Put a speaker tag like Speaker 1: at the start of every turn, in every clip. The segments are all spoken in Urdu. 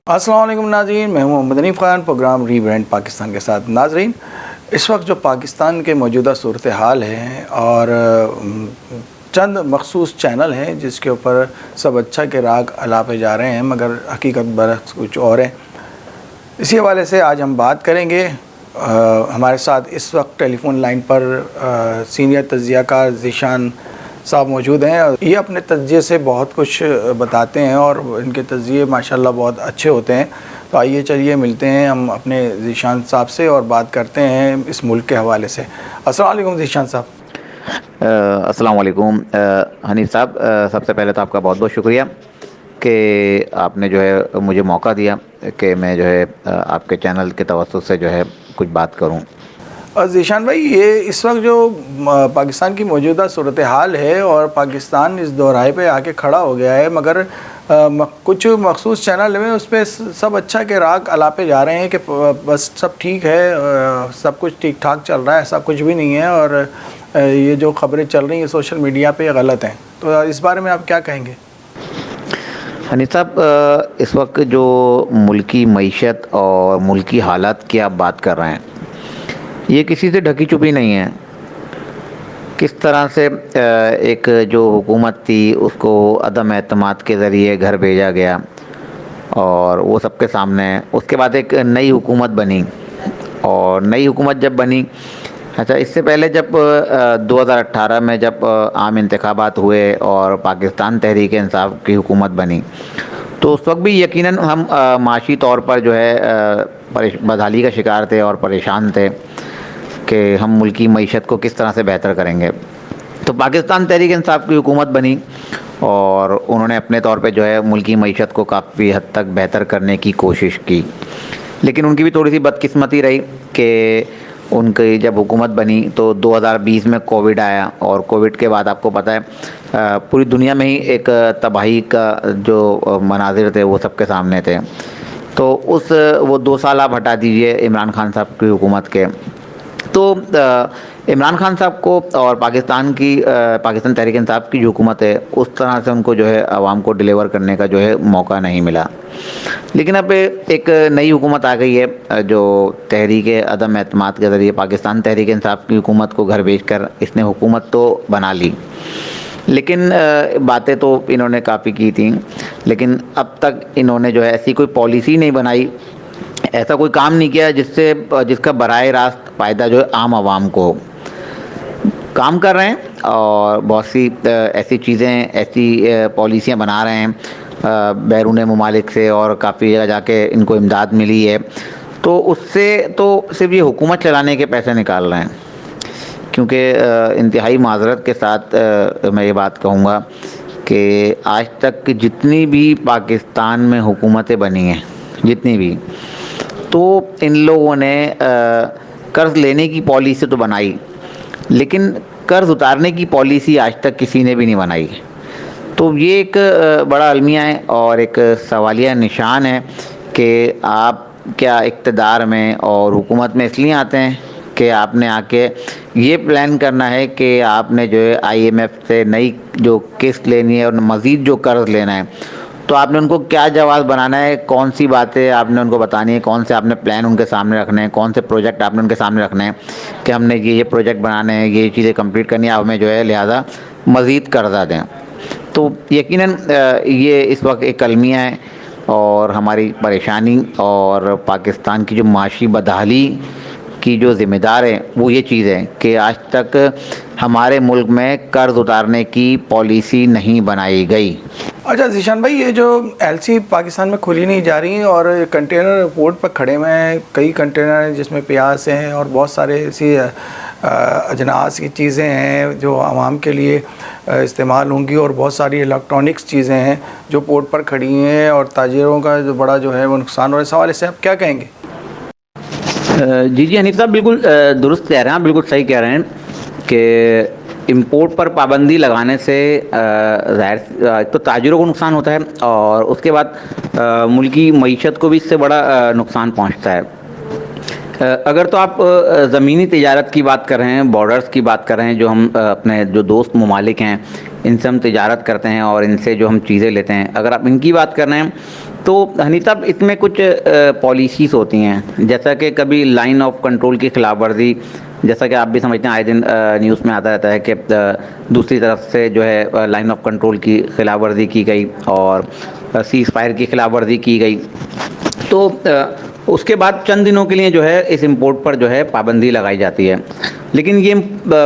Speaker 1: السلام علیکم ناظرین، میں ہوں محمد حنیف خان، پروگرام ری برانڈ پاکستان کے ساتھ۔ ناظرین، اس وقت جو پاکستان کے موجودہ صورتحال ہے اور چند مخصوص چینل ہیں جس کے اوپر سب اچھا کے راگ الاپے جا رہے ہیں، مگر حقیقت برعکس کچھ اور ہے۔ اسی حوالے سے آج ہم بات کریں گے۔ ہمارے ساتھ اس وقت ٹیلی فون لائن پر سینئر تجزیہ کار ذیشان صاحب موجود ہیں۔ یہ اپنے تجزیے سے بہت کچھ بتاتے ہیں اور ان کے تجزیے ماشاءاللہ بہت اچھے ہوتے ہیں۔ تو آئیے چلیے ملتے ہیں ہم اپنے ذیشان صاحب سے اور بات کرتے ہیں اس ملک کے حوالے سے۔ السلام علیکم ذیشان صاحب۔
Speaker 2: السلام علیکم حنیف صاحب، سب سے پہلے تو آپ کا بہت بہت شکریہ کہ آپ نے جو ہے مجھے موقع دیا کہ میں جو ہے آپ کے چینل کے توسط سے جو ہے کچھ بات کروں۔
Speaker 1: ذیشان بھائی، یہ اس وقت جو پاکستان کی موجودہ صورتحال ہے اور پاکستان اس دوراہے پہ آ کے کھڑا ہو گیا ہے، مگر کچھ مخصوص چینل میں اس پہ سب اچھا کے راگ الاپے جا رہے ہیں کہ بس سب ٹھیک ہے، سب کچھ ٹھیک ٹھاک چل رہا ہے، ایسا کچھ بھی نہیں ہے، اور یہ جو خبریں چل رہی ہیں سوشل میڈیا پہ غلط ہیں۔ تو اس بارے میں آپ کیا کہیں گے؟
Speaker 2: حنیف صاحب، اس وقت جو ملکی معیشت اور ملکی حالات کی آپ بات کر رہے ہیں، یہ کسی سے ڈھکی چھپی نہیں ہے۔ کس طرح سے ایک جو حکومت تھی اس کو عدم اعتماد کے ذریعے گھر بھیجا گیا اور وہ سب کے سامنے، اس کے بعد ایک نئی حکومت بنی، اور نئی حکومت جب بنی، اچھا اس سے پہلے جب 2018 میں جب عام انتخابات ہوئے اور پاکستان تحریک انصاف کی حکومت بنی، تو اس وقت بھی یقیناً ہم معاشی طور پر جو ہے بدحالی کا شکار تھے اور پریشان تھے کہ ہم ملکی معیشت کو کس طرح سے بہتر کریں گے۔ تو پاکستان تحریک انصاف کی حکومت بنی اور انہوں نے اپنے طور پہ جو ہے ملکی معیشت کو کافی حد تک بہتر کرنے کی کوشش کی، لیکن ان کی بھی تھوڑی سی بدقسمتی رہی کہ ان کی جب حکومت بنی تو 2020 میں کووڈ آیا، اور کووڈ کے بعد آپ کو پتہ ہے پوری دنیا میں ہی ایک تباہی کا جو مناظر تھے وہ سب کے سامنے تھے۔ تو وہ 2 سال آپ ہٹا دیجئے عمران خان صاحب کی حکومت کے، تو عمران خان صاحب کو اور پاکستان تحریک انصاف کی جو حکومت ہے اس طرح سے ان کو جو ہے عوام کو ڈیلیور کرنے کا جو ہے موقع نہیں ملا۔ لیکن اب ایک نئی حکومت آ گئی ہے جو تحریک عدم اعتماد کے ذریعے پاکستان تحریک انصاف کی حکومت کو گھر بھیج کر اس نے حکومت تو بنا لی، لیکن باتیں تو انہوں نے کافی کی تھیں، لیکن اب تک انہوں نے جو ہے ایسی کوئی پالیسی نہیں بنائی، ایسا کوئی کام نہیں کیا جس کا براہ راست فائدہ جو ہے عام عوام کو ہو۔ کام کر رہے ہیں اور بہت سی ایسی چیزیں، ایسی پالیسیاں بنا رہے ہیں بیرون ممالک سے، اور کافی جگہ جا کے ان کو امداد ملی ہے، تو اس سے تو صرف یہ حکومت چلانے کے پیسے نکال رہے ہیں۔ کیونکہ انتہائی معذرت کے ساتھ میں یہ بات کہوں گا کہ آج تک جتنی بھی پاکستان میں حکومتیں بنی ہیں، جتنی بھی، تو ان لوگوں نے قرض لینے کی پالیسی تو بنائی، لیکن قرض اتارنے کی پالیسی آج تک کسی نے بھی نہیں بنائی۔ تو یہ ایک بڑا المیہ ہے اور ایک سوالیہ نشان ہے کہ آپ کیا اقتدار میں اور حکومت میں اس لیے آتے ہیں کہ آپ نے آ کے یہ پلان کرنا ہے کہ آپ نے جو ہے IMF سے نئی جو قسط لینی ہے اور مزید جو قرض لینا ہے، تو آپ نے ان کو کیا جواز بنانا ہے، کون سی باتیں آپ نے ان کو بتانی ہے، کون سے آپ نے پلان ان کے سامنے رکھنے ہیں، کون سے پروجیکٹ آپ نے ان کے سامنے رکھنے ہیں کہ ہم نے یہ پروجیکٹ بنانے ہیں، یہ چیزیں کمپلیٹ کرنی ہے، آپ ہمیں جو ہے لہٰذا مزید قرضہ دیں۔ تو یقیناً یہ اس وقت ایک المیہ ہے، اور ہماری پریشانی اور پاکستان کی جو معاشی بدحالی کی جو ذمہ دار ہے وہ یہ چیز ہے کہ آج تک ہمارے ملک میں قرض اتارنے کی پالیسی نہیں بنائی گئی۔
Speaker 1: اچھا ذیشان بھائی، یہ جو LC پاکستان میں کھلی نہیں جا رہی اور کنٹینر پورٹ پر کھڑے ہوئے ہیں، کئی کنٹینر ہیں جس میں پیاز ہیں اور بہت سارے ایسی اجناس کی چیزیں ہیں جو عوام کے لیے استعمال ہوں گی، اور بہت ساری الیکٹرانکس چیزیں ہیں جو پورٹ پر کھڑی ہیں، اور تاجروں کا جو بڑا جو ہے وہ نقصان ہو رہا ہے، اس حوالے سے آپ کیا کہیں گے؟
Speaker 2: جی حنیف صاحب، بالکل درست کہہ رہے ہیں آپ، بالکل صحیح کہہ رہے ہیں کہ امپورٹ پر پابندی لگانے سے ظاہر تو تاجروں کو نقصان ہوتا ہے، اور اس کے بعد ملکی معیشت کو بھی اس سے بڑا نقصان پہنچتا ہے۔ اگر تو آپ زمینی تجارت کی بات کر رہے ہیں، بارڈرز کی بات کر رہے ہیں، جو ہم اپنے جو دوست ممالک ہیں ان سے ہم تجارت کرتے ہیں اور ان سے جو ہم چیزیں لیتے ہیں، اگر آپ ان کی بات کر رہے ہیں تو ہنی صاحب اس میں کچھ پالیسیز ہوتی ہیں، جیسا کہ کبھی لائن آف کنٹرول کی خلاف ورزی، جیسا کہ آپ بھی سمجھتے ہیں آئے دن نیوز میں آتا رہتا ہے کہ دوسری طرف سے جو ہے لائن آف کنٹرول کی خلاف ورزی کی گئی اور سیز فائر کی خلاف ورزی کی گئی، تو اس کے بعد چند دنوں کے لیے جو ہے اس امپورٹ پر جو ہے پابندی لگائی جاتی ہے، لیکن یہ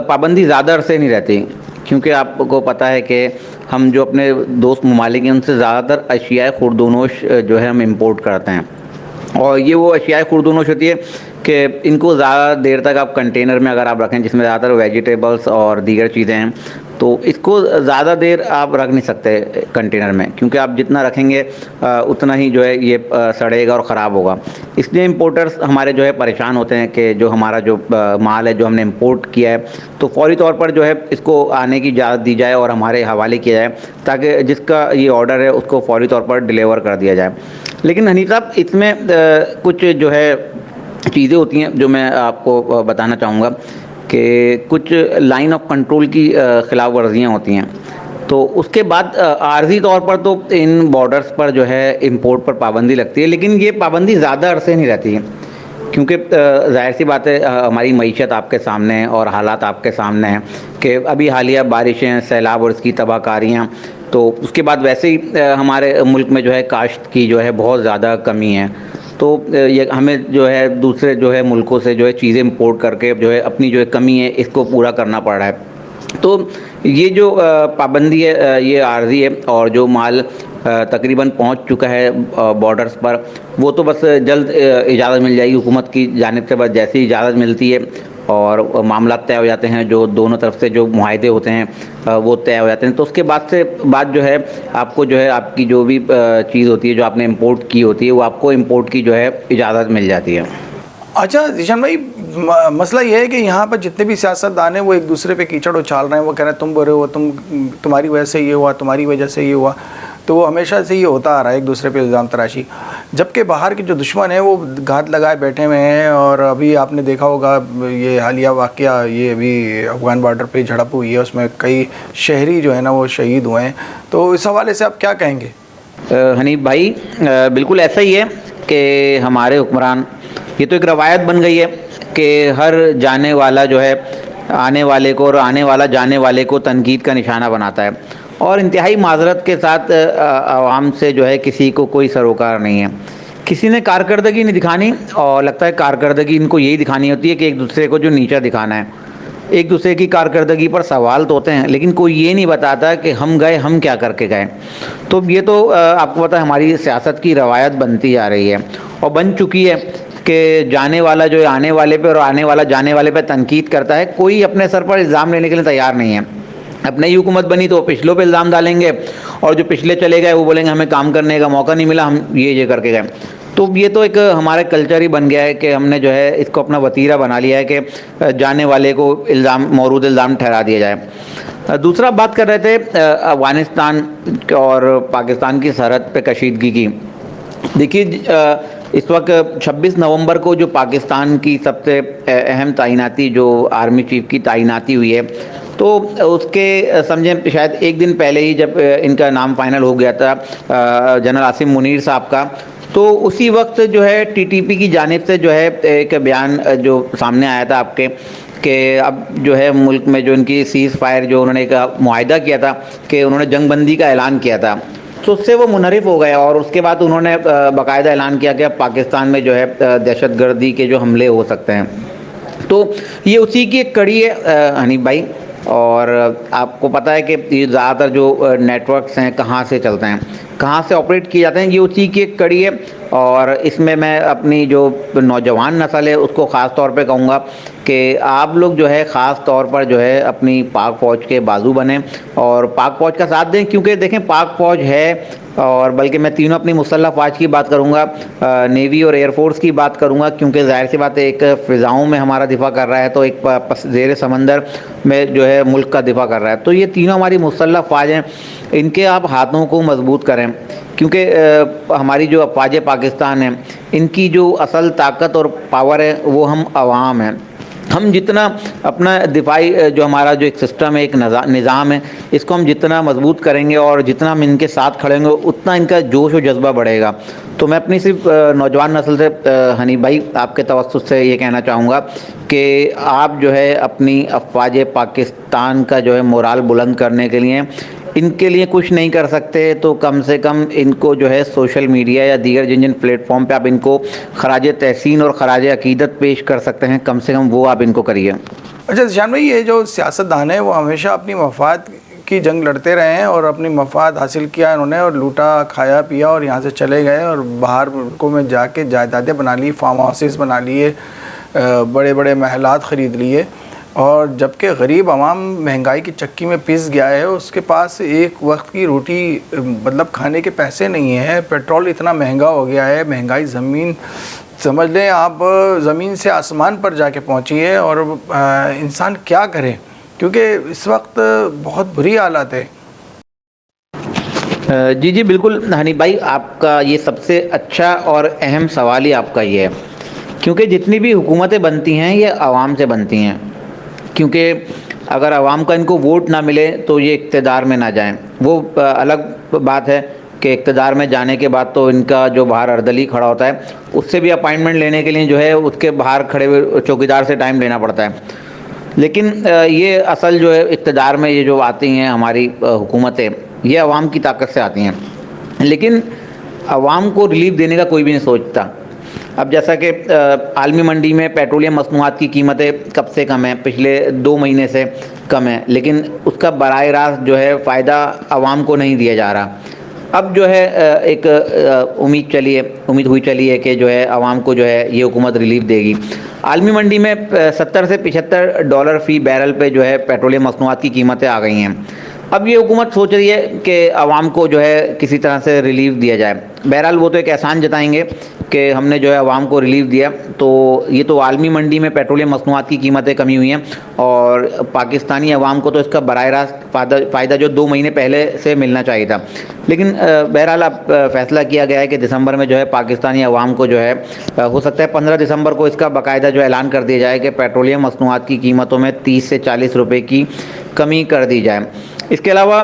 Speaker 2: پابندی زیادہ عرصے نہیں رہتی، کیونکہ آپ کو پتہ ہے کہ ہم جو اپنے دوست ممالک ہیں ان سے زیادہ تر اشیاء خوردونوش جو ہے ہم امپورٹ کرتے ہیں، اور یہ وہ اشیاء خوردونوش ہوتی ہے کہ ان کو زیادہ دیر تک آپ کنٹینر میں اگر آپ رکھیں، جس میں زیادہ تر ویجیٹیبلس اور دیگر چیزیں ہیں، تو اس کو زیادہ دیر آپ رکھ نہیں سکتے کنٹینر میں، کیونکہ آپ جتنا رکھیں گے اتنا ہی جو ہے یہ سڑے گا اور خراب ہوگا۔ اس لیے امپورٹرز ہمارے جو ہے پریشان ہوتے ہیں کہ جو ہمارا جو مال ہے جو ہم نے امپورٹ کیا ہے تو فوری طور پر جو ہے اس کو آنے کی اجازت دی جائے اور ہمارے حوالے کیا جائے، تاکہ جس کا یہ آرڈر ہے اس کو فوری طور پر ڈیلیور کر دیا جائے۔ لیکن حنیف صاحب اس میں کچھ جو ہے چیزیں ہوتی ہیں جو میں آپ کو بتانا چاہوں گا کہ کچھ لائن آف کنٹرول کی خلاف ورزیاں ہوتی ہیں، تو اس کے بعد عارضی طور پر تو ان بارڈرز پر جو ہے امپورٹ پر پابندی لگتی ہے، لیکن یہ پابندی زیادہ عرصے نہیں رہتی ہے، کیونکہ ظاہر سی بات ہے ہماری معیشت آپ کے سامنے ہے اور حالات آپ کے سامنے ہیں کہ ابھی حالیہ بارشیں، سیلاب اور اس کی تباہ کاریاں، تو اس کے بعد ویسے ہی ہمارے ملک میں جو ہے کاشت کی جو ہے بہت زیادہ کمی ہے، تو یہ ہمیں جو ہے دوسرے جو ہے ملکوں سے جو ہے چیزیں امپورٹ کر کے جو ہے اپنی جو ہے کمی ہے اس کو پورا کرنا پڑ رہا ہے۔ تو یہ جو پابندی ہے یہ عارضی ہے، اور جو مال تقریباً پہنچ چکا ہے بارڈرز پر وہ تو بس جلد اجازت مل جائے گی حکومت کی جانب سے، بس جیسی اجازت ملتی ہے اور معاملات طے ہو جاتے ہیں، جو دونوں طرف سے جو معاہدے ہوتے ہیں وہ طے ہو جاتے ہیں، تو اس کے بعد جو ہے آپ کو جو ہے آپ کی جو بھی چیز ہوتی ہے جو آپ نے امپورٹ کی ہوتی ہے وہ آپ کو امپورٹ کی جو ہے اجازت مل جاتی ہے۔
Speaker 1: اچھا ذیشان بھائی، مسئلہ یہ ہے کہ یہاں پر جتنے بھی سیاستدان ہیں وہ ایک دوسرے پہ کیچڑ اچھال رہے ہیں، وہ کہہ رہے ہیں تم برے ہو، تمہاری وجہ سے یہ ہوا، تمہاری وجہ سے یہ ہوا، تو وہ ہمیشہ سے یہ ہوتا آ رہا ہے ایک دوسرے پہ الزام تراشی، جبکہ باہر کے جو دشمن ہیں وہ گھات لگائے بیٹھے ہوئے ہیں، اور ابھی آپ نے دیکھا ہوگا یہ حالیہ واقعہ، یہ ابھی افغان بارڈر پہ جھڑپ ہوئی ہے، اس میں کئی شہری جو ہے نا وہ شہید ہوئے ہیں، تو اس حوالے سے آپ کیا کہیں گے؟
Speaker 2: حنیف بھائی بالکل ایسا ہی ہے کہ ہمارے حکمران، یہ تو ایک روایت بن گئی ہے کہ ہر جانے والا جو ہے آنے والے کو اور آنے والا جانے والے کو تنقید کا نشانہ بناتا ہے، اور انتہائی معذرت کے ساتھ عوام سے جو ہے کسی کو کوئی سروکار نہیں ہے، کسی نے کارکردگی نہیں دکھانی، اور لگتا ہے کارکردگی ان کو یہی دکھانی ہوتی ہے کہ ایک دوسرے کو جو نیچا دکھانا ہے، ایک دوسرے کی کارکردگی پر سوال تو ہوتے ہیں لیکن کوئی یہ نہیں بتاتا کہ ہم گئے، ہم کیا کر کے گئے۔ تو یہ تو آپ کو پتہ ہے ہماری سیاست کی روایت بنتی آ رہی ہے اور بن چکی ہے کہ جانے والا جو ہے آنے والے پہ اور آنے والا جانے والے پہ تنقید کرتا ہے، کوئی اپنے سر پر الزام لینے کے لیے تیار نہیں ہے۔ اب نئی حکومت بنی تو پچھلوں پہ الزام ڈالیں گے، اور جو پچھلے چلے گئے وہ بولیں گے ہمیں کام کرنے کا موقع نہیں ملا، ہم یہ کر کے گئے۔ تو یہ تو ایک ہمارا کلچر ہی بن گیا ہے کہ ہم نے جو ہے اس کو اپنا وتیرہ بنا لیا ہے کہ جانے والے کو مورود الزام ٹھہرا دیا جائے۔ دوسرا بات کر رہے تھے افغانستان اور پاکستان کی سرحد پہ کشیدگی کی۔ دیکھیے اس وقت 26 نومبر کو جو پاکستان کی سب سے اہم تعیناتی جو آرمی چیف کی تعیناتی ہوئی ہے، تو اس کے سمجھیں شاید ایک دن پہلے ہی جب ان کا نام فائنل ہو گیا تھا جنرل عاصم منیر صاحب کا، تو اسی وقت جو ہے ٹی ٹی پی کی جانب سے جو ہے ایک بیان جو سامنے آیا تھا آپ کے کہ اب جو ہے ملک میں جو ان کی سیز فائر جو انہوں نے ایک معاہدہ کیا تھا کہ انہوں نے جنگ بندی کا اعلان کیا تھا، تو اس سے وہ منحرف ہو گئے، اور اس کے بعد انہوں نے باقاعدہ اعلان کیا کہ اب پاکستان میں جو ہے دہشت گردی کے جو حملے ہو سکتے ہیں۔ تو یہ اسی کی ایک کڑی ہے حنیف بھائی، اور آپ کو پتہ ہے کہ یہ زیادہ تر جو نیٹ ورکس ہیں کہاں سے چلتے ہیں، کہاں سے آپریٹ کیے جاتے ہیں، یہ اسی کی ایک کڑی ہے، اور اس میں اپنی جو نوجوان نسل ہے اس کو خاص طور پہ کہوں گا کہ آپ لوگ جو ہے خاص طور پر جو ہے اپنی پاک فوج کے بازو بنیں اور پاک فوج کا ساتھ دیں، کیونکہ دیکھیں پاک فوج ہے، اور بلکہ میں تینوں اپنی مسلح افواج کی بات کروں گا، نیوی اور ایئر فورس کی بات کروں گا، کیونکہ ظاہر سی بات ہے ایک فضاؤں میں ہمارا دفاع کر رہا ہے تو ایک زیر سمندر میں جو ہے ملک کا دفاع کر رہا ہے، تو یہ تینوں ہماری مسلح افواج ہیں، ان کے آپ ہاتھوں کو مضبوط کریں، کیونکہ ہماری جو افواج پاکستان ہیں ان کی جو اصل طاقت اور پاور ہے وہ ہم عوام ہیں۔ ہم جتنا اپنا دفاعی جو ہمارا جو ایک سسٹم ہے، ایک نظام ہے، اس کو ہم جتنا مضبوط کریں گے اور جتنا ہم ان کے ساتھ کھڑیں گے اتنا ان کا جوش و جذبہ بڑھے گا. تو میں اپنی صرف نوجوان نسل سے حنیف بھائی آپ کے توسط سے یہ کہنا چاہوں گا کہ آپ جو ہے اپنی افواج پاکستان کا جو ہے مورال بلند کرنے کے لیے ان کے لیے کچھ نہیں کر سکتے تو کم سے کم ان کو جو ہے سوشل میڈیا یا دیگر جن جن پلیٹ فارم پہ آپ ان کو خراج تحسین اور خراج عقیدت پیش کر سکتے ہیں، کم سے کم وہ آپ ان کو کریے.
Speaker 1: اچھا ذیشان بھائی، یہ جو سیاستدان ہیں وہ ہمیشہ اپنی مفاد کی جنگ لڑتے رہے ہیں اور اپنی مفاد حاصل کیا انہوں نے، اور لوٹا کھایا پیا اور یہاں سے چلے گئے اور باہر ملکوں میں جا کے جائیدادیں بنا لی، فارم ہاؤسز بنا لیے، بڑے بڑے محلات خرید لیے، اور جبکہ غریب عوام مہنگائی کی چکی میں پس گیا ہے. اس کے پاس ایک وقت کی روٹی مطلب کھانے کے پیسے نہیں ہیں، پیٹرول اتنا مہنگا ہو گیا ہے، مہنگائی زمین سمجھ لیں آپ زمین سے آسمان پر جا کے پہنچی ہے، اور انسان کیا کرے کیونکہ اس وقت بہت بری حالت ہے.
Speaker 2: جی بالکل حنیف بھائی، آپ کا یہ سب سے اچھا اور اہم سوال ہی آپ کا یہ ہے، کیونکہ جتنی بھی حکومتیں بنتی ہیں یہ عوام سے بنتی ہیں. کیونکہ اگر عوام کا ان کو ووٹ نہ ملے تو یہ اقتدار میں نہ جائیں. وہ الگ بات ہے کہ اقتدار میں جانے کے بعد تو ان کا جو باہر اردلی کھڑا ہوتا ہے اس سے بھی اپائنٹمنٹ لینے کے لیے جو ہے اس کے باہر کھڑے ہوئے چوکیدار سے ٹائم لینا پڑتا ہے. لیکن یہ اصل جو ہے اقتدار میں یہ جو آتی ہیں ہماری حکومتیں، یہ عوام کی طاقت سے آتی ہیں. لیکن عوام کو ریلیف دینے کا کوئی بھی نہیں سوچتا. اب جیسا کہ عالمی منڈی میں پیٹرولیم مصنوعات کی قیمتیں کب سے کم ہیں، پچھلے 2 مہینے سے کم ہیں، لیکن اس کا براہ راست جو ہے فائدہ عوام کو نہیں دیا جا رہا. اب جو ہے ایک امید ہوئی چلی ہے کہ جو ہے عوام کو جو ہے یہ حکومت ریلیف دے گی. عالمی منڈی میں $70 سے $75 فی بیرل پہ جو ہے پیٹرولیم مصنوعات کی قیمتیں آ گئی ہیں. اب یہ حکومت سوچ رہی ہے کہ عوام کو جو ہے کسی طرح سے ریلیف دیا جائے. بہرحال وہ تو ایک احسان جتائیں گے کہ ہم نے جو ہے عوام کو ریلیف دیا. تو یہ تو عالمی منڈی میں پیٹرولیم مصنوعات کی قیمتیں کمی ہوئی ہیں، اور پاکستانی عوام کو تو اس کا براہ راست فائدہ جو 2 مہینے پہلے سے ملنا چاہیے تھا. لیکن بہرحال اب فیصلہ کیا گیا ہے کہ دسمبر میں جو ہے پاکستانی عوام کو جو ہے ہو سکتا ہے 15 دسمبر کو اس کا باقاعدہ جو اعلان کر دیا جائے کہ پیٹرولیم مصنوعات کی قیمتوں میں 30 سے 40 روپے کی کمی کر دی جائے. اس کے علاوہ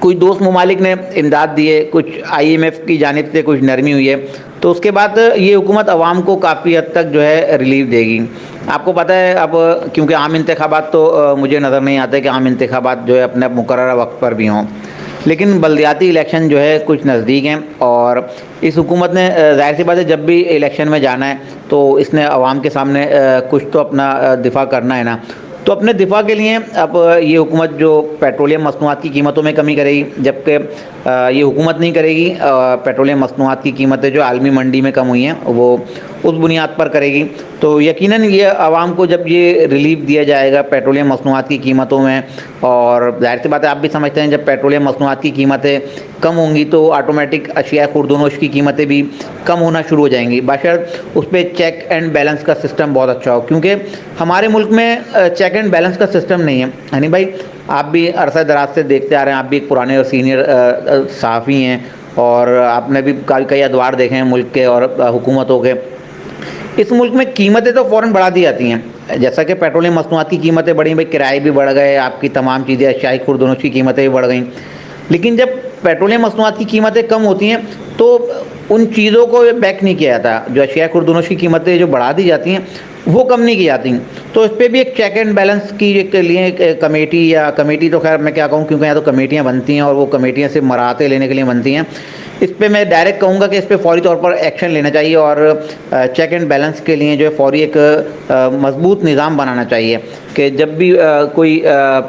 Speaker 2: کچھ دوست ممالک نے امداد دیے، کچھ IMF کی جانب سے کچھ نرمی ہوئی ہے، تو اس کے بعد یہ حکومت عوام کو کافی حد تک جو ہے ریلیف دے گی. آپ کو پتہ ہے اب کیونکہ عام انتخابات تو مجھے نظر نہیں آتے کہ عام انتخابات جو ہے اپنے مقررہ وقت پر بھی ہوں، لیکن بلدیاتی الیکشن جو ہے کچھ نزدیک ہیں، اور اس حکومت نے ظاہر سی بات ہے جب بھی الیکشن میں جانا ہے تو اس نے عوام کے سامنے کچھ تو اپنا دفاع کرنا ہے نا. تو اپنے دفاع کے لیے اب یہ حکومت جو پیٹرولیم مصنوعات کی قیمتوں میں کمی کرے گی، جبکہ یہ حکومت نہیں کرے گی پیٹرولیم مصنوعات کی قیمتیں جو عالمی منڈی میں کم ہوئی ہیں وہ اس بنیاد پر کرے گی. تو یقیناً یہ عوام کو جب یہ ریلیف دیا جائے گا پیٹرولیم مصنوعات کی قیمتوں میں، اور ظاہر سی بات ہے آپ بھی سمجھتے ہیں جب پیٹرولیم مصنوعات کی قیمتیں کم ہوں گی تو آٹومیٹک اشیاء خرد و نوش کی قیمتیں بھی کم ہونا شروع ہو جائیں گی، بشرط اس پہ چیک اینڈ بیلنس کا سسٹم بہت اچھا ہو. کیونکہ ہمارے ملک میں چیک اینڈ بیلنس کا سسٹم نہیں ہے. یعنی بھائی آپ بھی عرصہ دراز سے دیکھتے آ رہے ہیں، آپ بھی ایک پرانے اور سینئر صحافی ہیں، اور آپ نے بھی کئی ادوار دیکھے ہیں ملک کے اور حکومتوں کے. اس ملک میں قیمتیں تو فوراً بڑھا دی جاتی ہیں، جیسا کہ پیٹرولیم مصنوعات کی قیمتیں بڑھی، بھائی کرائے بھی بڑھ گئے، آپ کی تمام چیزیں اشیاء خرد و نوش کی قیمتیں بھی بڑھ گئیں. لیکن جب پیٹرولیم مصنوعات کی قیمتیں کم ہوتی ہیں تو ان چیزوں کو بیک نہیں کیا جاتا. جو اشیاء خرد و نوش کی قیمتیں جو بڑھا دی جاتی ہیں وہ کم نہیں کی جاتی. تو اس پہ بھی ایک چیک اینڈ بیلنس کی کے لیے ایک کمیٹی تو خیر میں کیا کہوں، کیونکہ یہاں تو کمیٹیاں بنتی ہیں اور وہ کمیٹیاں صرف مراعاتیں لینے کے لیے بنتی ہیں. اس پہ میں ڈائریکٹ کہوں گا کہ اس پہ فوری طور پر ایکشن لینا چاہیے، اور چیک اینڈ بیلنس کے لیے جو ہے فوری ایک مضبوط نظام بنانا چاہیے کہ جب بھی کوئی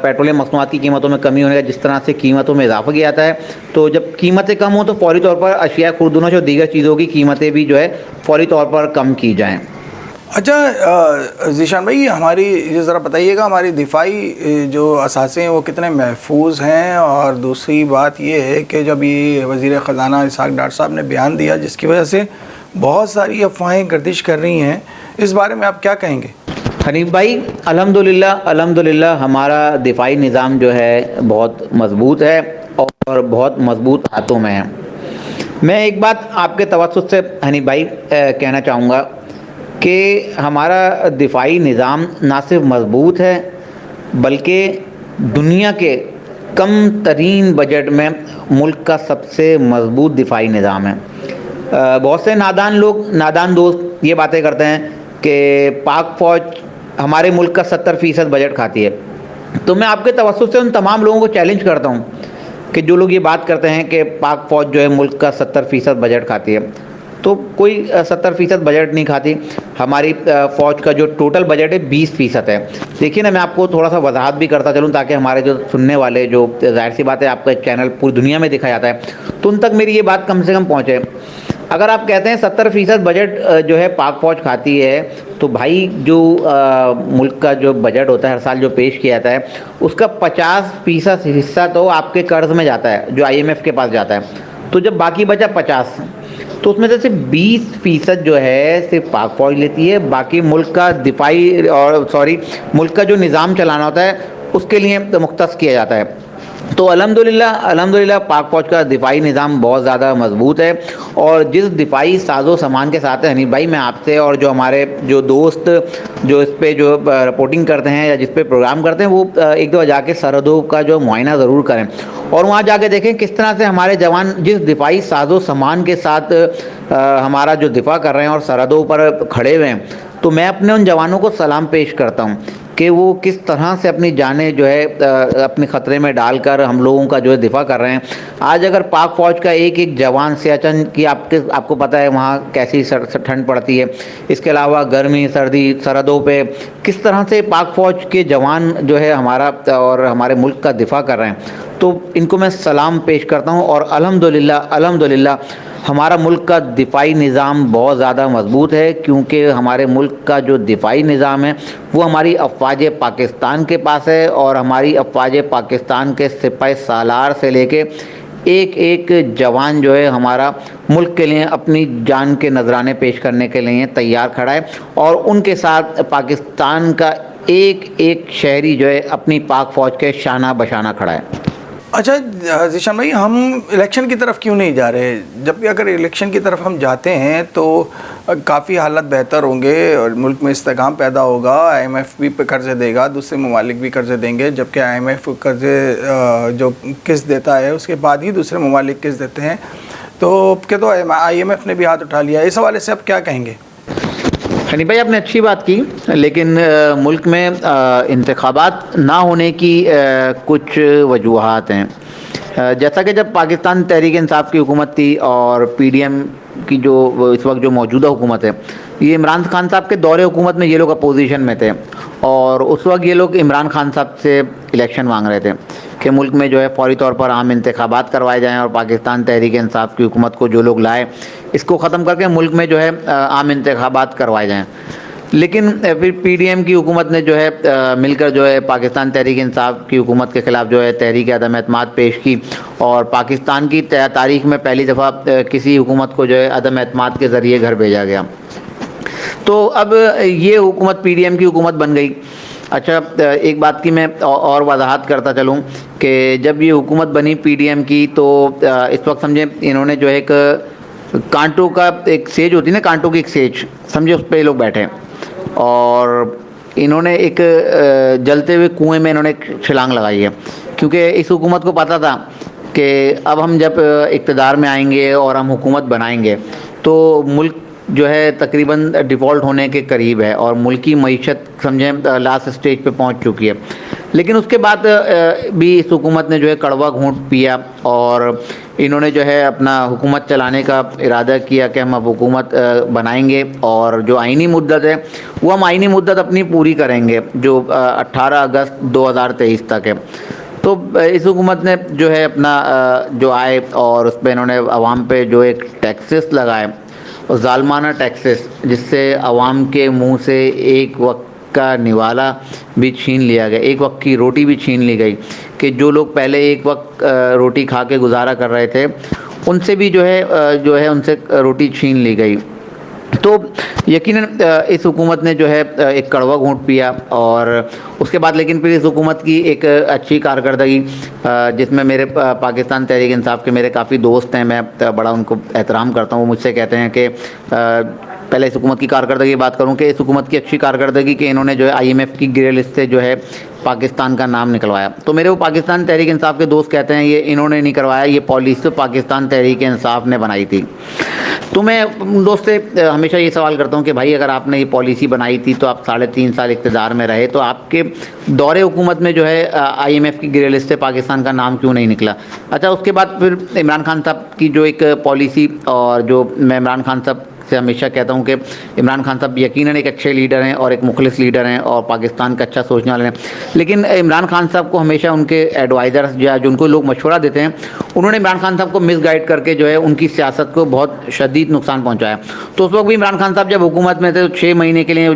Speaker 2: پیٹرولیم مصنوعات کی قیمتوں میں کمی ہونے کا جس طرح سے قیمتوں میں اضافہ کیا جاتا ہے، تو جب قیمتیں کم ہوں تو فوری طور پر اشیاء خرد و نوش اور دیگر چیزوں کی قیمتیں بھی جو ہے فوری طور پر کم کی جائیں.
Speaker 1: اچھا ذیشان بھائی، ہماری یہ ذرا بتائیے گا ہماری دفاعی جو اثاثے ہیں وہ کتنے محفوظ ہیں، اور دوسری بات یہ ہے کہ جب یہ وزیر خزانہ اسحاق ڈار صاحب نے بیان دیا جس کی وجہ سے بہت ساری افواہیں گردش کر رہی ہیں، اس بارے میں آپ کیا کہیں گے؟
Speaker 2: حنیف بھائی الحمدللہ ہمارا دفاعی نظام جو ہے بہت مضبوط ہے اور بہت مضبوط ہاتھوں میں ہے. میں ایک بات آپ کے توسط سے حنیف بھائی کہنا چاہوں گا کہ ہمارا دفاعی نظام نہ صرف مضبوط ہے بلکہ دنیا کے کم ترین بجٹ میں ملک کا سب سے مضبوط دفاعی نظام ہے۔ بہت سے نادان دوست یہ باتیں کرتے ہیں کہ پاک فوج ہمارے ملک کا 70% بجٹ کھاتی ہے، تو میں آپ کے توسط سے ان تمام لوگوں کو چیلنج کرتا ہوں کہ جو لوگ یہ بات کرتے ہیں کہ پاک فوج جو ہے ملک کا 70% بجٹ کھاتی ہے، تو کوئی 70% بجٹ نہیں کھاتی۔ ہماری فوج کا جو ٹوٹل بجٹ ہے 20% ہے۔ دیکھیے نا، میں آپ کو تھوڑا سا وضاحت بھی کرتا چلوں تاکہ ہمارے جو سننے والے، جو ظاہر سی بات ہے آپ کا ایک چینل پوری دنیا میں دکھا جاتا ہے، تو ان تک میری یہ بات کم سے کم پہنچے۔ اگر آپ کہتے ہیں 70% بجٹ جو ہے پاک فوج کھاتی ہے، تو بھائی جو ملک کا جو بجٹ ہوتا ہے ہر سال جو پیش کیا جاتا ہے، اس کا 50% حصہ تو آپ کے قرض میں جاتا ہے جو IMF کے پاس جاتا ہے۔ تو جب باقی بچا 50، تو اس میں سے صرف 20% جو ہے صرف پاک فوج لیتی ہے، باقی ملک کا دفاعی ملک کا جو نظام چلانا ہوتا ہے اس کے لیے مختص کیا جاتا ہے۔ تو الحمدللہ پاک فوج کا دفاعی نظام بہت زیادہ مضبوط ہے، اور جس دفاعی ساز و سامان کے ساتھ حنیف بھائی میں آپ سے اور جو ہمارے جو دوست جو اس پہ جو رپورٹنگ کرتے ہیں یا جس پہ پروگرام کرتے ہیں، وہ ایک دفعہ جا کے سرحدوں کا جو معائنہ ضرور کریں، اور وہاں جا کے دیکھیں کس طرح سے ہمارے جوان جس دفاعی ساز و سامان کے ساتھ ہمارا جو دفاع کر رہے ہیں اور سرحدوں پر کھڑے ہوئے ہیں۔ تو میں اپنے ان جوانوں کو سلام پیش کرتا ہوں کہ وہ کس طرح سے اپنی جانیں جو ہے اپنے خطرے میں ڈال کر ہم لوگوں کا جو ہے دفاع کر رہے ہیں۔ آج اگر پاک فوج کا ایک جوان سیاچن کی آپ کو پتہ ہے وہاں کیسی ٹھنڈ پڑتی ہے، اس کے علاوہ گرمی سردی سرحدوں پہ کس طرح سے پاک فوج کے جوان جو ہے ہمارا اور ہمارے ملک کا دفاع کر رہے ہیں، تو ان کو میں سلام پیش کرتا ہوں۔ اور الحمدللہ ہمارا ملک کا دفاعی نظام بہت زیادہ مضبوط ہے، کیونکہ ہمارے ملک کا جو دفاعی نظام ہے وہ ہماری افواج پاکستان کے پاس ہے، اور ہماری افواج پاکستان کے سپاہ سالار سے لے کے ایک جوان جو ہے ہمارا ملک کے لیے اپنی جان کے نذرانے پیش کرنے کے لیے تیار کھڑا ہے، اور ان کے ساتھ پاکستان کا ایک شہری جو ہے اپنی پاک فوج کے شانہ بشانہ کھڑا ہے۔
Speaker 1: اچھا ذیشان بھائی، ہم الیکشن کی طرف کیوں نہیں جا رہے؟ جبکہ اگر الیکشن کی طرف ہم جاتے ہیں تو کافی حالت بہتر ہوں گے اور ملک میں استحکام پیدا ہوگا، IMF بھی قرضے دے گا، دوسرے ممالک بھی قرضے دیں گے، جبکہ IMF قرضے جو قسط دیتا ہے اس کے بعد ہی دوسرے ممالک قسط دیتے ہیں، تو IMF نے بھی ہاتھ اٹھا لیا۔ اس حوالے سے آپ کیا کہیں گے؟
Speaker 2: حنیف بھائی، آپ نے اچھی بات کی، لیکن ملک میں انتخابات نہ ہونے کی کچھ وجوہات ہیں۔ جیسا کہ جب پاکستان تحریک انصاف کی حکومت تھی اور PDM کی جو اس وقت جو موجودہ حکومت ہے، یہ عمران خان صاحب کے دور حکومت میں یہ لوگ اپوزیشن میں تھے، اور اس وقت یہ لوگ عمران خان صاحب سے الیکشن مانگ رہے تھے کہ ملک میں جو ہے فوری طور پر عام انتخابات کروائے جائیں، اور پاکستان تحریک انصاف کی حکومت کو جو لوگ لائے اس کو ختم کر کے ملک میں جو ہے عام انتخابات کروائے جائیں۔ لیکن پھر PDM کی حکومت نے جو ہے مل کر جو ہے پاکستان تحریک انصاف کی حکومت کے خلاف جو ہے تحریک عدم اعتماد پیش کی، اور پاکستان کی تاریخ میں پہلی دفعہ کسی حکومت کو جو ہے عدم اعتماد کے ذریعے گھر بھیجا گیا۔ تو اب یہ حکومت PDM کی حکومت بن گئی۔ اچھا، ایک بات کی میں اور وضاحت کرتا چلوں کہ جب یہ حکومت بنی PDM کی، تو اس وقت سمجھیں انہوں نے جو ہے ایک کانٹوں کا ایک سیج ہوتی ہے نا، کانٹوں کی ایک سیج سمجھے، اس پہ یہ لوگ بیٹھے، اور انہوں نے ایک جلتے ہوئے کنویں میں انہوں نے ایک چھلانگ لگائی ہے، کیونکہ اس حکومت کو پتہ تھا کہ اب ہم جب اقتدار میں آئیں گے اور ہم حکومت بنائیں گے تو ملک جو ہے تقریباً ڈیفالٹ ہونے کے قریب ہے، اور ملکی معیشت سمجھیں لاسٹ اسٹیج پہ پہنچ چکی ہے۔ لیکن اس کے بعد بھی اس حکومت نے جو ہے کڑوا گھونٹ پیا، اور انہوں نے جو ہے اپنا حکومت چلانے کا ارادہ کیا کہ ہم اب حکومت بنائیں گے، اور جو آئینی مدت ہے وہ ہم آئینی مدت اپنی پوری کریں گے جو 18 اگست 2023 تک ہے۔ تو اس حکومت نے جو ہے اپنا جو آئے اور اس پہ انہوں نے عوام پہ جو ایک ٹیکسز لگائے، اور ظالمانہ ٹیکسز، جس سے عوام کے منہ سے ایک وقت کا نوالا بھی چھین لیا گیا، ایک وقت کی روٹی بھی چھین لی گئی، کہ جو لوگ پہلے ایک وقت روٹی کھا کے گزارا کر رہے تھے ان سے بھی جو ہے ان سے روٹی چھین لی گئی۔ تو یقیناً اس حکومت نے جو ہے ایک کڑوا گھونٹ پیا، اور اس کے بعد لیکن پھر اس حکومت کی ایک اچھی کارکردگی، جس میں میرے پاکستان تحریک انصاف کے میرے کافی دوست ہیں، میں بڑا ان کو احترام کرتا ہوں، وہ مجھ سے کہتے ہیں کہ پہلے اس حکومت کی کارکردگی کی بات کروں کہ اس حکومت کی اچھی کارکردگی کہ انہوں نے جو ہے IMF کی گرے لسٹ سے جو ہے پاکستان کا نام نکلوایا. تو میرے وہ پاکستان تحریک انصاف کے دوست کہتے ہیں یہ انہوں نے نہیں کروایا, یہ پالیسی پاکستان تحریک انصاف نے بنائی تھی. تو میں دوست سے ہمیشہ یہ سوال کرتا ہوں کہ بھائی اگر آپ نے یہ پالیسی بنائی تھی تو آپ 3.5 سال اقتدار میں رہے, تو آپ کے دور حکومت میں جو ہے IMF کی گرے لسٹ سے پاکستان کا نام کیوں نہیں نکلا؟ اچھا, اس کے بعد پھر عمران خان صاحب کی جو ایک پالیسی, اور جو میں عمران خان صاحب سے ہمیشہ کہتا ہوں کہ عمران خان صاحب یقیناً ایک اچھے لیڈر ہیں اور ایک مخلص لیڈر ہیں اور پاکستان کا اچھا سوچنے والے ہیں, لیکن عمران خان صاحب کو ہمیشہ ان کے ایڈوائزرز یا جو ان کو لوگ مشورہ دیتے ہیں, انہوں نے عمران خان صاحب کو مس گائیڈ کر کے جو ہے ان کی سیاست کو بہت شدید نقصان پہنچایا. تو اس وقت بھی عمران خان صاحب جب حکومت میں تھے تو 6 مہینے کے لیے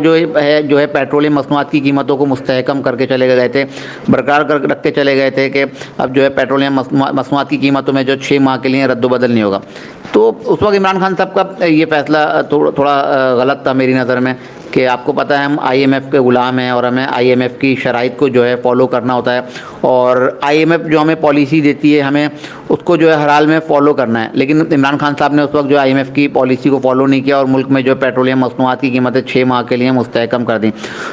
Speaker 2: جو ہے پیٹرولیم مصنوعات کی قیمتوں کو مستحکم کر کے چلے گئے تھے, برقرار کر رکھ کے چلے گئے تھے کہ اب جو ہے پیٹرولیم مصنوعات کی قیمتوں میں جو 6 ماہ کے لیے رد و بدل نہیں ہوگا. تو اس وقت عمران خان صاحب کا یہ فیصلہ تھوڑا غلط تھا میری نظر میں, کہ آپ کو پتہ ہے ہم IMF کے غلام ہیں اور ہمیں IMF کی شرائط کو جو ہے فالو کرنا ہوتا ہے, اور IMF جو ہمیں پالیسی دیتی ہے ہمیں اس کو جو ہے ہر حال میں فالو کرنا ہے. لیکن عمران خان صاحب نے اس وقت جو IMF کی پالیسی کو فالو نہیں کیا اور ملک میں جو پیٹرولیم مصنوعات کی قیمتیں 6 ماہ کے لیے مستحکم کر دیں,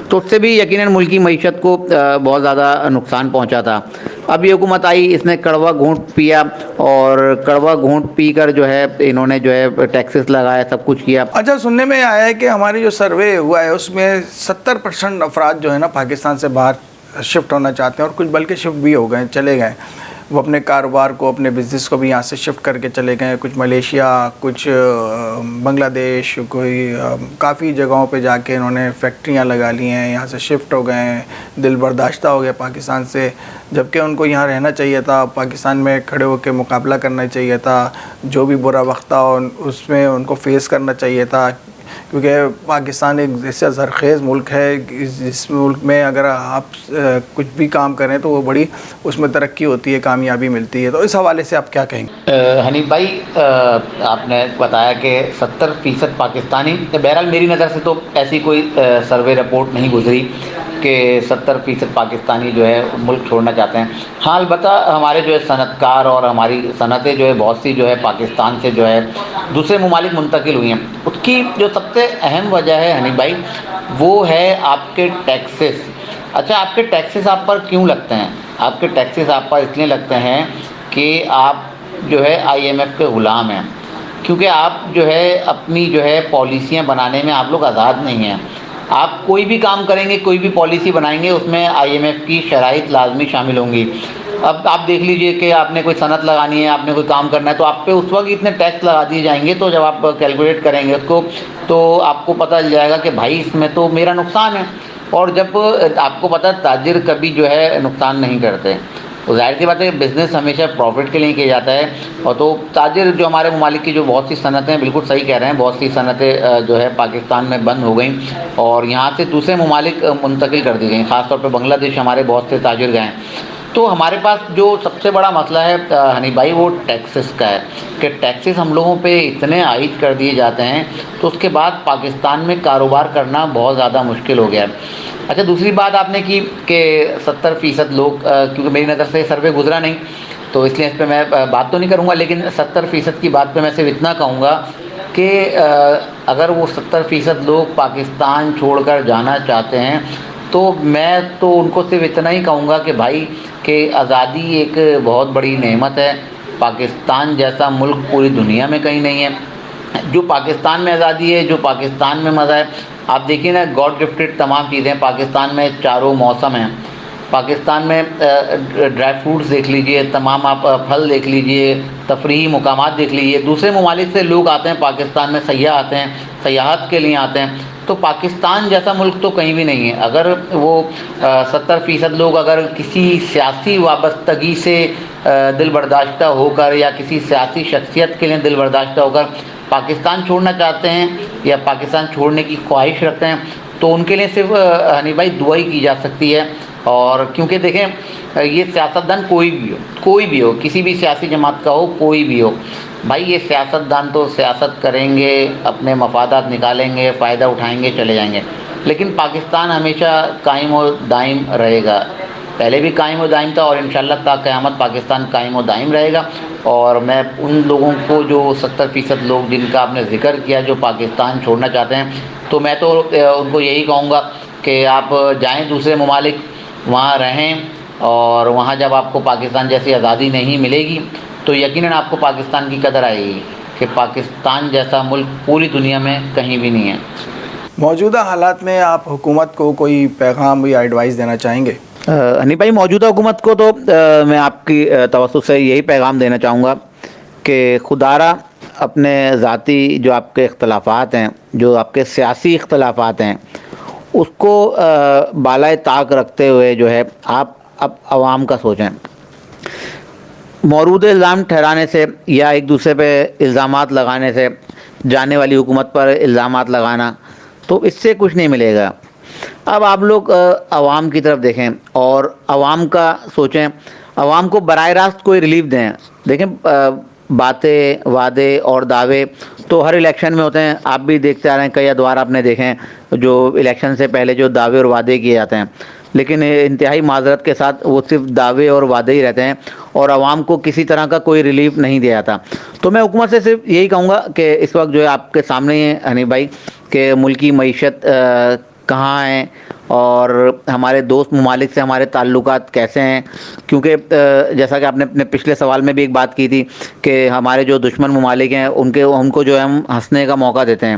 Speaker 2: تو اس سے بھی یقیناً ملکی معیشت کو بہت زیادہ نقصان پہنچا تھا. اب یہ حکومت آئی, اس نے کڑوا گھونٹ پیا, اور کڑوا گھونٹ پی کر جو ہے انہوں نے جو ہے ٹیکسز لگایا, سب کچھ کیا.
Speaker 1: اچھا, سننے میں آیا ہے کہ ہماری جو سروے ہوا ہے اس میں 70% افراد جو ہے نا پاکستان سے باہر شفٹ ہونا چاہتے ہیں, اور کچھ بلکہ شفٹ بھی ہو گئے, چلے گئے. وہ اپنے کاروبار کو, اپنے بزنس کو بھی یہاں سے شفٹ کر کے چلے گئے. کچھ ملیشیا, کچھ بنگلہ دیش, کوئی کافی جگہوں پہ جا کے انہوں نے فیکٹریاں لگا لی ہیں, یہاں سے شفٹ ہو گئے ہیں, دل برداشتہ ہو گئے پاکستان سے, جبکہ ان کو یہاں رہنا چاہیے تھا, پاکستان میں کھڑے ہو کے مقابلہ کرنا چاہیے تھا, جو بھی برا وقت تھا اس میں ان کو فیس کرنا چاہیے تھا. کیونکہ پاکستان ایک ایسا زرخیز ملک ہے, جس ملک میں اگر آپ کچھ بھی کام کریں تو وہ بڑی اس میں ترقی ہوتی ہے, کامیابی ملتی ہے. تو اس حوالے سے آپ کیا کہیں گے؟
Speaker 2: حنیف بھائی, آپ نے بتایا کہ 70% پاکستانی, بہرحال میری نظر سے تو ایسی کوئی سروے رپورٹ نہیں گزری کہ 70% پاکستانی جو ہے ملک چھوڑنا چاہتے ہیں. ہاں, البتہ ہمارے جو ہے صنعت کار اور ہماری صنعتیں جو ہے بہت سی جو ہے پاکستان سے جو ہے دوسرے ممالک منتقل ہوئی ہیں. اس کی جو سب سے اہم وجہ ہے حنیف بھائی, وہ ہے آپ کے ٹیکسز. اچھا, آپ کے ٹیکسز آپ پر کیوں لگتے ہیں؟ آپ کے ٹیکسز آپ پر اس لیے لگتے ہیں کہ آپ جو ہے IMF کے غلام ہیں, کیونکہ آپ جو ہے اپنی جو ہے پالیسیاں بنانے میں آپ لوگ آزاد نہیں ہیں. آپ کوئی بھی کام کریں گے, کوئی بھی پالیسی بنائیں گے, اس میں IMF کی شرائط لازمی شامل ہوں گی. اب آپ دیکھ لیجئے کہ آپ نے کوئی صنعت لگانی ہے, آپ نے کوئی کام کرنا ہے, تو آپ پہ اس وقت اتنے ٹیکس لگا دیے جائیں گے, تو جب آپ کیلکولیٹ کریں گے اس کو تو آپ کو پتہ چل جائے گا کہ بھائی اس میں تو میرا نقصان ہے. اور جب آپ کو پتہ ہے تاجر کبھی جو ہے نقصان نہیں کرتے, تو ظاہر سی بات ہے بزنس ہمیشہ پروفٹ کے لیے کیا جاتا ہے. اور تو تاجر جو ہمارے ممالک کی جو بہت سی صنعتیں ہیں, بالکل صحیح کہہ رہے ہیں, بہت سی صنعتیں جو ہے پاکستان میں بند ہو گئیں اور یہاں سے دوسرے ممالک منتقل کر دی گئیں, خاص طور پہ بنگلہ دیش ہمارے بہت سے تاجر گئے ہیں. تو ہمارے پاس جو سب سے بڑا مسئلہ ہے حنیف بھائی, وہ ٹیکسز کا ہے کہ ٹیکسز ہم لوگوں پہ اتنے عائد کر دیے جاتے ہیں, تو اس کے بعد پاکستان میں کاروبار کرنا بہت زیادہ مشکل ہو گیا ہے. اچھا, دوسری بات آپ نے کی کہ 70% لوگ, کیونکہ میری نظر سے سروے گزرا نہیں تو اس لیے اس پہ میں بات تو نہیں کروں گا, لیکن 70% کی بات پہ میں صرف اتنا کہوں گا کہ اگر وہ 70% لوگ پاکستان چھوڑ کر جانا چاہتے ہیں تو میں تو ان کو صرف اتنا ہی کہوں گا کہ بھائی کہ آزادی ایک بہت بڑی نعمت ہے. پاکستان جیسا ملک پوری دنیا میں کہیں نہیں ہے. جو پاکستان میں آزادی ہے, جو پاکستان میں مزہ ہے, آپ دیکھیے نا, گاڈ گفٹڈ تمام چیزیں. پاکستان میں چاروں موسم ہیں, پاکستان میں ڈرائی فروٹس دیکھ لیجئے, تمام آپ پھل دیکھ لیجئے, تفریحی مقامات دیکھ لیجئے. دوسرے ممالک سے لوگ آتے ہیں پاکستان میں, سیاح آتے ہیں, سیاحت کے لیے آتے ہیں. تو پاکستان جیسا ملک تو کہیں بھی نہیں ہے. اگر وہ 70% لوگ اگر کسی سیاسی وابستگی سے دل برداشتہ ہو کر یا کسی سیاسی شخصیت کے لیے دل برداشتہ ہو کر پاکستان چھوڑنا چاہتے ہیں یا پاکستان چھوڑنے کی خواہش رکھتے ہیں, تو ان کے لیے صرف حنیف بھائی دعا ہی کی جا سکتی ہے. اور کیونکہ دیکھیں, یہ سیاستدان کوئی بھی ہو, کسی بھی سیاسی جماعت کا ہو, کوئی بھی ہو, بھائی یہ سیاستدان تو سیاست کریں گے, اپنے مفادات نکالیں گے, فائدہ اٹھائیں گے, چلے جائیں گے. لیکن پاکستان ہمیشہ قائم و دائم رہے گا. پہلے بھی قائم و دائم تھا اور انشاءاللہ تا قیامت پاکستان قائم و دائم رہے گا. اور میں ان لوگوں کو جو 70% لوگ جن کا آپ نے ذکر کیا جو پاکستان چھوڑنا چاہتے ہیں، تو میں تو ان کو یہی کہوں گا کہ آپ جائیں دوسرے ممالک، وہاں رہیں، اور وہاں جب آپ کو پاکستان جیسی آزادی نہیں ملے گی تو یقیناً آپ کو پاکستان کی قدر آئے گی کہ پاکستان جیسا ملک پوری دنیا میں کہیں بھی نہیں ہے۔
Speaker 1: موجودہ حالات میں آپ حکومت کو کوئی پیغام یا ایڈوائس دینا چاہیں گے؟
Speaker 2: حنیف بھائی، موجودہ حکومت کو تو میں آپ کی توسط سے یہی پیغام دینا چاہوں گا کہ خدارہ اپنے ذاتی جو آپ کے اختلافات ہیں، جو آپ کے سیاسی اختلافات ہیں، اس کو بالائے طاق رکھتے ہوئے جو ہے آپ اب عوام کا سوچیں۔ مورود الزام ٹھہرانے سے یا ایک دوسرے پہ الزامات لگانے سے، جانے والی حکومت پر الزامات لگانا، تو اس سے کچھ نہیں ملے گا۔ اب آپ لوگ عوام کی طرف دیکھیں اور عوام کا سوچیں، عوام کو براہ راست کوئی ریلیف دیں۔ دیکھیں، باتیں، وعدے اور دعوے تو ہر الیکشن میں ہوتے ہیں، آپ بھی دیکھتے آ رہے ہیں، کئی ادوار آپ نے دیکھیں جو الیکشن سے پہلے جو دعوے اور وعدے کیے جاتے ہیں، لیکن انتہائی معذرت کے ساتھ وہ صرف دعوے اور وعدے ہی رہتے ہیں اور عوام کو کسی طرح کا کوئی ریلیف نہیں دیا جاتا۔ تو میں حکومت سے صرف یہی کہوں گا کہ اس وقت جو ہے آپ کے سامنے ہی ہے حنیف بھائی کہ ملکی معیشت کہاں ہیں اور ہمارے دوست ممالک سے ہمارے تعلقات کیسے ہیں، کیونکہ جیسا کہ آپ نے اپنے پچھلے سوال میں بھی ایک بات کی تھی کہ ہمارے جو دشمن ممالک ہیں ان کو جو ہے ہم ہنسنے کا موقع دیتے ہیں۔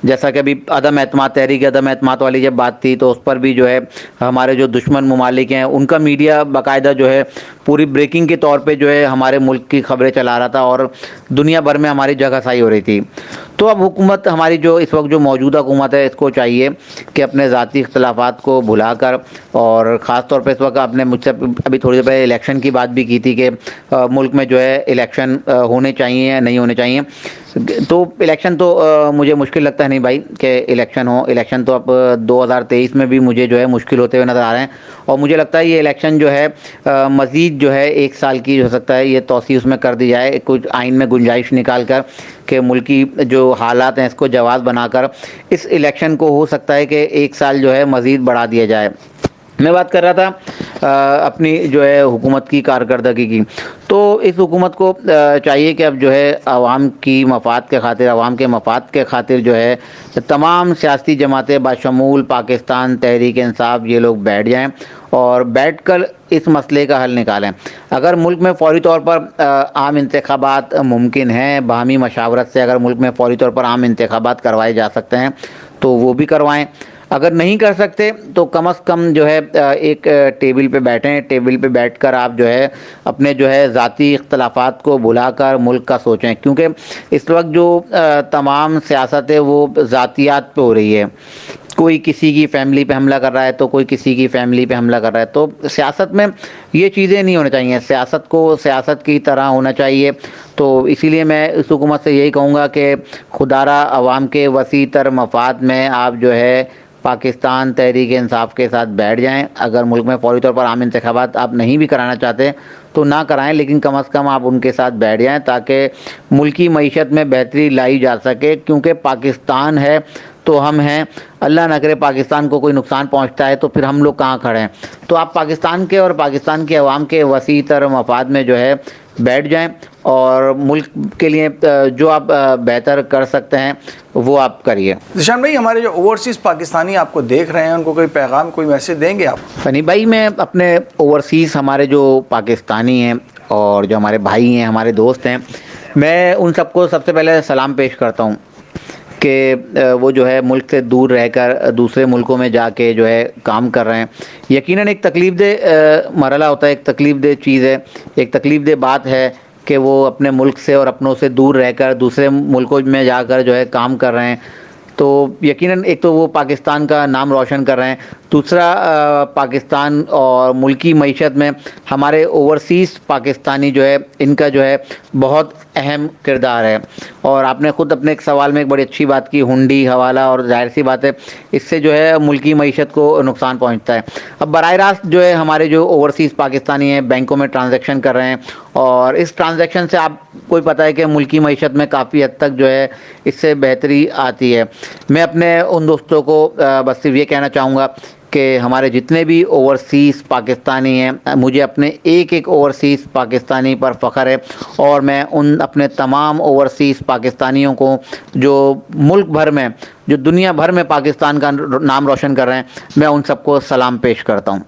Speaker 2: جیسا کہ ابھی عدم اعتماد، تحریک عدم اعتماد والی جب بات تھی تو اس پر بھی جو ہے ہمارے جو دشمن ممالک ہیں ان کا میڈیا باقاعدہ جو ہے پوری بریکنگ کے طور پہ جو ہے ہمارے ملک کی خبریں چلا رہا تھا اور دنیا بھر میں ہماری جگہ سائی ہو رہی تھی۔ تو اب حکومت ہماری جو اس وقت جو موجودہ حکومت ہے، اس کو چاہیے کہ اپنے ذاتی اختلافات کو بھلا کر، اور خاص طور پہ اس وقت آپ نے مجھ سے ابھی تھوڑی دیر پہلے الیکشن کی بات بھی کی تھی کہ ملک میں جو ہے الیکشن ہونے چاہیے یا نہیں ہونے چاہیے، تو الیکشن تو مجھے مشکل لگتا ہے نہیں بھائی کہ الیکشن ہو۔ الیکشن تو اب 2023 میں بھی مجھے جو ہے مشکل ہوتے ہوئے نظر آ رہے ہیں، اور مجھے لگتا ہے یہ الیکشن جو ہے مزید جو ہے 1 سال کی ہو سکتا ہے یہ توسیع اس میں کر دی جائے، کچھ آئین میں گنجائش نکال کر کہ ملکی جو حالات ہیں اس کو جواز بنا کر اس الیکشن کو ہو سکتا ہے کہ 1 سال جو ہے مزید بڑھا دیا جائے۔ میں بات کر رہا تھا اپنی جو ہے حکومت کی کارکردگی کی، تو اس حکومت کو چاہیے کہ اب جو ہے عوام کی مفاد کے خاطر، عوام کے مفاد کے خاطر جو ہے تمام سیاسی جماعتیں بشمول پاکستان تحریک انصاف یہ لوگ بیٹھ جائیں اور بیٹھ کر اس مسئلے کا حل نکالیں۔ اگر ملک میں فوری طور پر عام انتخابات ممکن ہیں، باہمی مشاورت سے اگر ملک میں فوری طور پر عام انتخابات کروائے جا سکتے ہیں تو وہ بھی کروائیں۔ اگر نہیں کر سکتے تو کم از کم جو ہے ایک ٹیبل پہ بیٹھیں، ٹیبل پہ بیٹھ کر آپ جو ہے اپنے جو ہے ذاتی اختلافات کو بھلا کر ملک کا سوچیں، کیونکہ اس وقت جو تمام سیاست ہے وہ ذاتیات پہ ہو رہی ہے۔ کوئی کسی کی فیملی پہ حملہ کر رہا ہے تو کوئی کسی کی فیملی پہ حملہ کر رہا ہے، تو سیاست میں یہ چیزیں نہیں ہونا چاہیے، سیاست کو سیاست کی طرح ہونا چاہیے۔ تو اسی لیے میں اس حکومت سے یہی کہوں گا کہ خدارہ عوام کے وسیع تر مفاد میں آپ جو ہے پاکستان تحریک انصاف کے ساتھ بیٹھ جائیں۔ اگر ملک میں فوری طور پر عام انتخابات آپ نہیں بھی کرانا چاہتے تو نہ کرائیں، لیکن کم از کم آپ ان کے ساتھ بیٹھ جائیں تاکہ ملکی معیشت میں بہتری لائی جا سکے، کیونکہ پاکستان ہے تو ہم ہیں، اللہ نہ کرے پاکستان کو کوئی نقصان پہنچتا ہے تو پھر ہم لوگ کہاں کھڑے ہیں۔ تو آپ پاکستان کے اور پاکستان کے عوام کے وسیع تر مفاد میں جو ہے بیٹھ جائیں اور ملک کے لیے جو آپ بہتر کر سکتے ہیں وہ آپ کریے۔
Speaker 1: ذیشان بھائی، ہمارے جو اوورسیز پاکستانی آپ کو دیکھ رہے ہیں ان کو کوئی پیغام، کوئی میسج دیں گے آپ؟
Speaker 2: فنی بھائی، میں اپنے اوورسیز ہمارے جو پاکستانی ہیں اور جو ہمارے بھائی ہیں، ہمارے دوست ہیں، میں ان سب کو سب سے پہلے سلام پیش کرتا ہوں کہ وہ جو ہے ملک سے دور رہ کر دوسرے ملکوں میں جا کے جو ہے کام کر رہے ہیں۔ یقیناً ایک تکلیف دہ مرحلہ ہوتا ہے، ایک تکلیف دہ چیز ہے، ایک تکلیف دہ بات ہے کہ وہ اپنے ملک سے اور اپنوں سے دور رہ کر دوسرے ملکوں میں جا کر جو ہے کام کر رہے ہیں۔ تو یقیناً ایک تو وہ پاکستان کا نام روشن کر رہے ہیں، دوسرا پاکستان اور ملکی معیشت میں ہمارے اوورسیز پاکستانی جو ہے ان کا جو ہے بہت اہم کردار ہے۔ اور آپ نے خود اپنے ایک سوال میں ایک بڑی اچھی بات کی، ہنڈی، حوالہ، اور ظاہر سی بات ہے اس سے جو ہے ملکی معیشت کو نقصان پہنچتا ہے۔ اب براہ راست جو ہے ہمارے جو اوورسیز پاکستانی ہیں بینکوں میں ٹرانزیکشن کر رہے ہیں، اور اس ٹرانزیکشن سے آپ کو پتہ ہے کہ ملکی معیشت میں کافی حد تک جو ہے اس سے بہتری آتی ہے۔ میں اپنے ان دوستوں کو بس صرف یہ کہنا چاہوں گا کہ ہمارے جتنے بھی اوورسیز پاکستانی ہیں، مجھے اپنے ایک ایک اوورسیز پاکستانی پر فخر ہے، اور میں ان اپنے تمام اوورسیز پاکستانیوں کو جو ملک بھر میں، جو دنیا بھر میں پاکستان کا نام روشن کر رہے ہیں، میں ان سب کو سلام پیش کرتا ہوں۔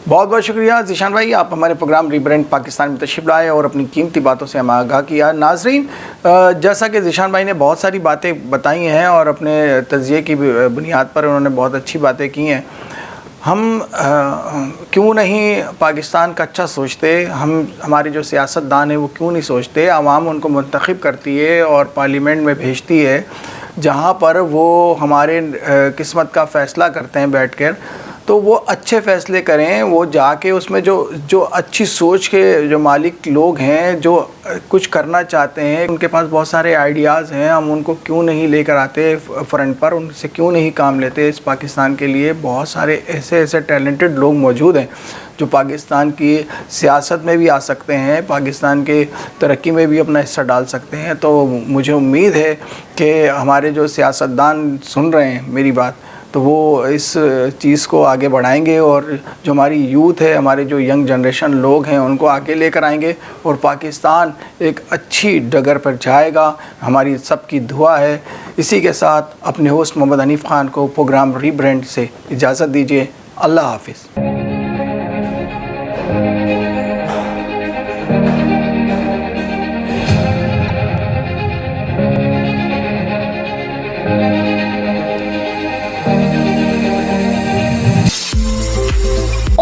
Speaker 1: بہت بہت شکریہ ذیشان بھائی، آپ ہمارے پروگرام ریبرینڈ پاکستان میں تشریف لائے اور اپنی قیمتی باتوں سے ہمیں آگاہ کیا۔ ناظرین، جیسا کہ ذیشان بھائی نے بہت ساری باتیں بتائی ہیں اور اپنے تجزیے کی بنیاد پر انہوں نے بہت اچھی باتیں کی ہیں، ہم کیوں نہیں پاکستان کا اچھا سوچتے؟ ہمارے جو سیاستدان ہیں وہ کیوں نہیں سوچتے؟ عوام ان کو منتخب کرتی ہے اور پارلیمنٹ میں بھیجتی ہے، جہاں پر وہ ہمارے قسمت کا فیصلہ کرتے ہیں بیٹھ کر، تو وہ اچھے فیصلے کریں، وہ جا کے اس میں جو اچھی سوچ کے جو مالک لوگ ہیں، جو کچھ کرنا چاہتے ہیں، ان کے پاس بہت سارے آئیڈیاز ہیں، ہم ان کو کیوں نہیں لے کر آتے فرنٹ پر، ان سے کیوں نہیں کام لیتے؟ اس پاکستان کے لیے بہت سارے ایسے ٹیلنٹڈ لوگ موجود ہیں جو پاکستان کی سیاست میں بھی آ سکتے ہیں، پاکستان کے ترقی میں بھی اپنا حصہ ڈال سکتے ہیں۔ تو مجھے امید ہے کہ ہمارے جو سیاستدان سن رہے ہیں میری بات، تو وہ اس چیز کو آگے بڑھائیں گے، اور جو ہماری یوتھ ہے، ہمارے جو ینگ جنریشن لوگ ہیں، ان کو آگے لے کر آئیں گے، اور پاکستان ایک اچھی ڈگر پر جائے گا۔ ہماری سب کی دعا ہے۔ اسی کے ساتھ اپنے ہوسٹ محمد حنیف خان کو پروگرام ریبرینڈ سے اجازت دیجیے۔ اللہ حافظ۔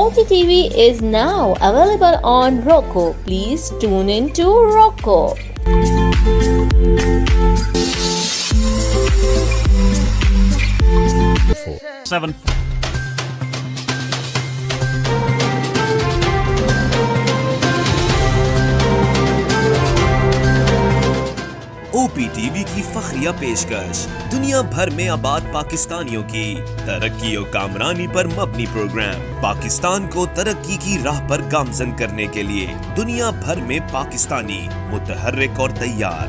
Speaker 3: OTTV is now available on Roku. Please tune in to Roku.
Speaker 4: 7. OPTV کی فخریہ پیشکش، دنیا بھر میں آباد پاکستانیوں کی ترقی و کامرانی پر مبنی پروگرام، پاکستان کو ترقی کی راہ پر گامزن کرنے کے لیے دنیا بھر میں پاکستانی متحرک اور تیار۔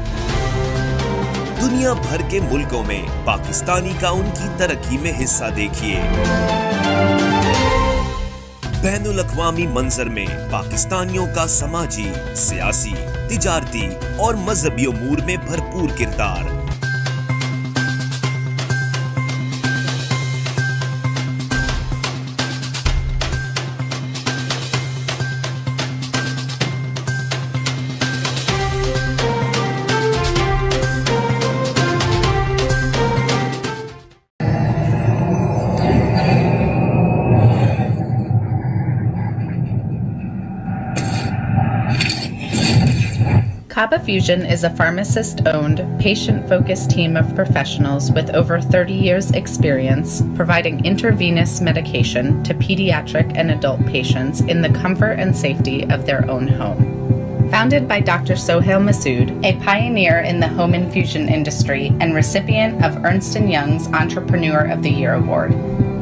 Speaker 4: دنیا بھر کے ملکوں میں پاکستانی کا ان کی ترقی میں حصہ دیکھیے۔ بین الاقوامی منظر میں پاکستانیوں کا سماجی، سیاسی، تجارتی اور مذہبی امور میں بھرپور کردار۔
Speaker 5: Kaba Fusion is a pharmacist-owned, patient-focused team of professionals with over 30 years' experience providing intravenous medication to pediatric and adult patients in the comfort and safety of their own home. Founded by Dr. Sohail Masood, a pioneer in the home infusion industry and recipient of Ernst & Young's Entrepreneur of the Year Award,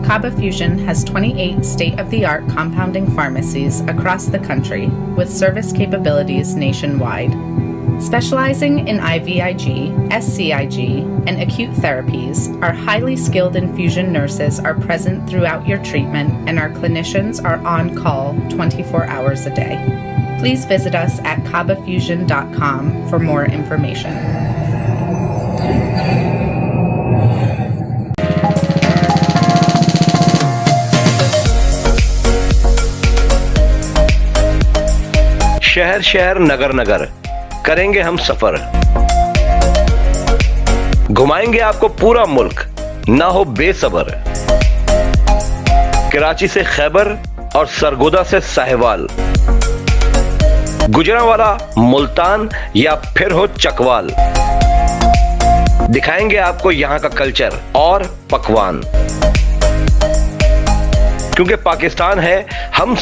Speaker 5: Kaba Fusion has 28 state-of-the-art compounding pharmacies across the country with service capabilities nationwide. Specializing in IVIG, SCIG, and acute therapies, our highly skilled infusion nurses are present throughout your treatment, and our clinicians are on call 24 hours a day. Please visit us at kabafusion.com for more information.
Speaker 6: شہر شہر نگر نگر کریں گے ہم سفر، گھمائیں گے آپ کو پورا ملک، نہ ہو بے صبر۔ کراچی سے خیبر اور سرگودا سے ساہیوال، گجرانوالا، ملتان یا پھر ہو چکوال، دکھائیں گے آپ کو یہاں کا کلچر اور پکوان، کیونکہ پاکستان ہے ہم